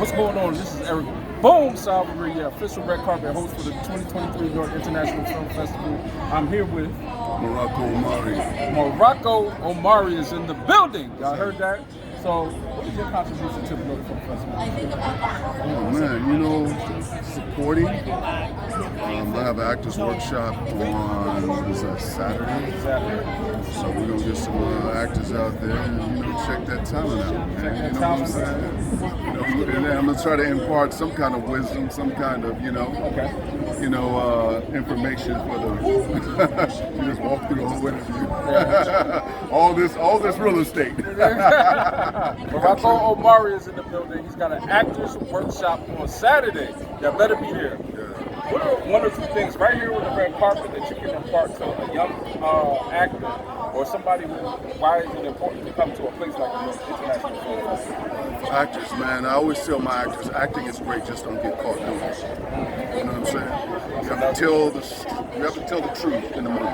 What's going on? This is Eric Boom Salvary, official red carpet host for the 2023 New York International Film Festival. I'm here with Morocco Omori. Morocco Omori is in the building. Y'all heard that? So, what is your contribution to the New York Film Festival? Oh man, you know, supporting. I have an actors workshop on Saturday. So we're gonna get some actors out there and check that talent out, man. You know what I'm saying? And I'm gonna try to impart some kind of wisdom, some kind of information for them. You just walk through the whole interview. all this real estate. Morocco Omori is in the building. He's got an actors workshop on Saturday. Y'all better be there. What are one or two things right here with the red carpet that you can impart to a young actor or somebody why is it important to come to a place like the International Film Festival? Actors, man, I always tell my actors, acting is great, just don't get caught doing it. You know what I'm saying? You have to tell the truth in the movie.